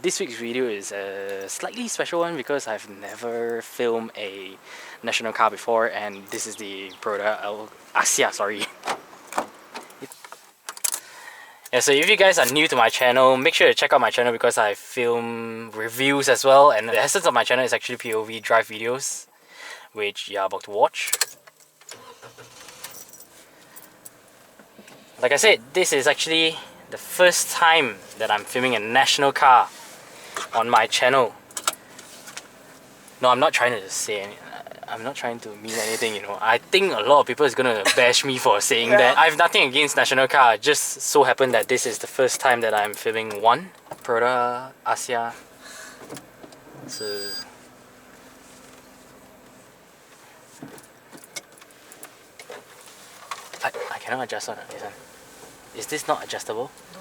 this week's video is a slightly special one because I've never filmed a national car before, and this is the Perodua Axia, sorry. Yeah, so if you guys are new to my channel, make sure to check out my channel because I film reviews as well, and the essence of my channel is actually POV drive videos, which you're about to watch. Like I said, this is actually the first time that I'm filming a national car on my channel. No, I'm not trying to say anything. I'm not trying to mean anything, you know. I think a lot of people is gonna bash me for saying that. I have nothing against national car. Just so happened that this is the first time that I'm filming one Perodua Axia. So I cannot adjust on this one. Is this not adjustable? No.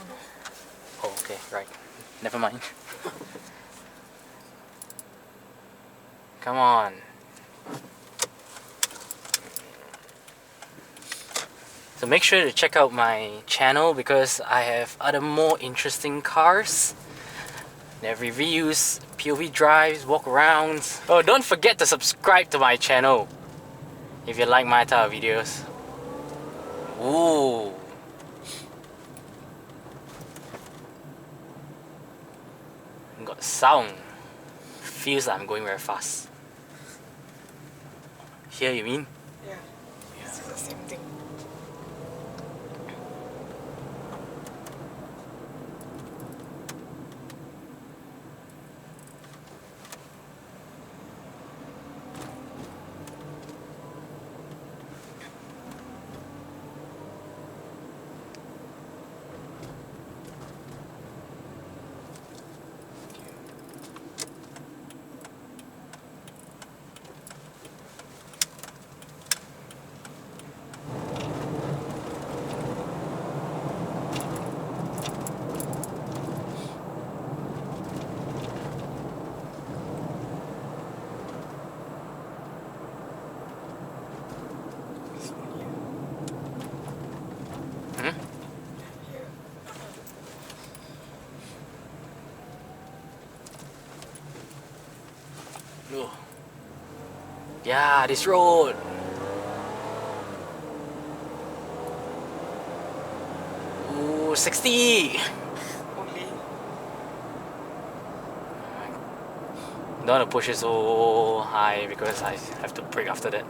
Oh, okay, right. Never mind. Come on. So make sure to check out my channel because I have other more interesting cars. They have reviews, POV drives, walk arounds. Oh, don't forget to subscribe to my channel if you like my type of videos. Ooh. Got sound. Feels like I'm going very fast. Here, you mean? Yeah. It's the same thing. Oh. Yeah, this road. Ooh, 60. Only. Don't want to push it so high because I have to brake after that.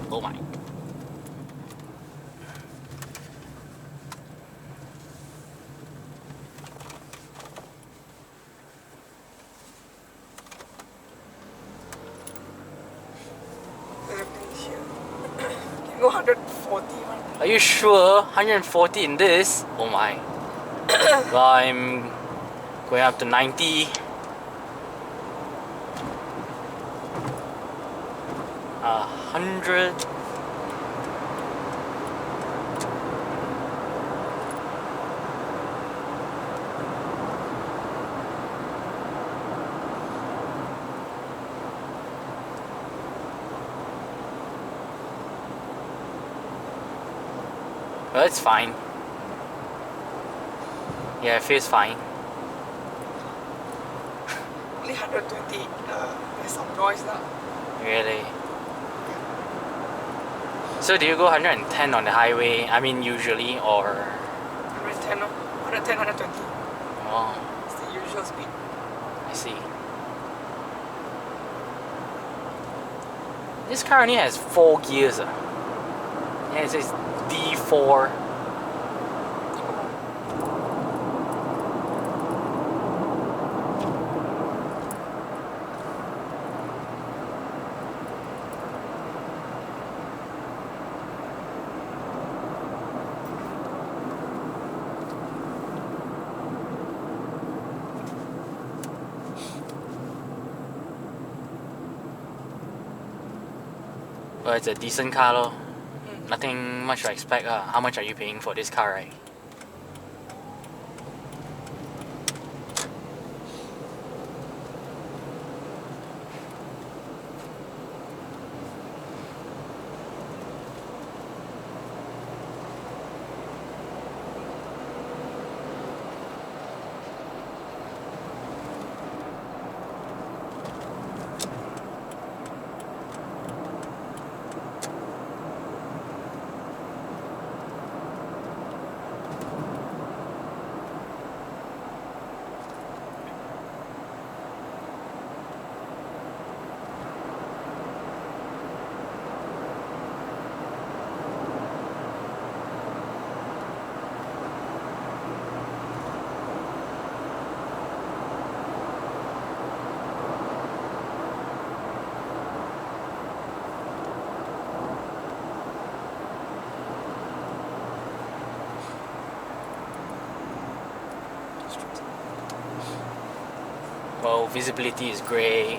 Oh my. Can go 140 one. Are you sure? 140 in this? Oh my. Well, I'm going up to 90. 100. Well, it's fine. Yeah, it feels fine. Only 120. There's some noise now. Really? So do you go 110 on the highway? I mean, usually, or? 110, no? 110, 120. Oh, It's the usual speed. I see. This car only has 4 gears. Yeah, it says D4. But it's a decent car lor. Nothing much to expect. How much are you paying for this car, right? Well, visibility is great.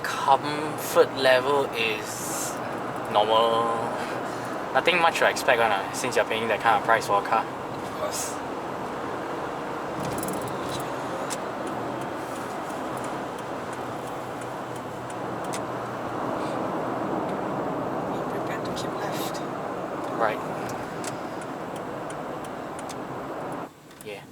Comfort level is normal. Nothing much to expect since you're paying that kind of price for a car. Of course. Be prepared to keep left. Right. Yeah.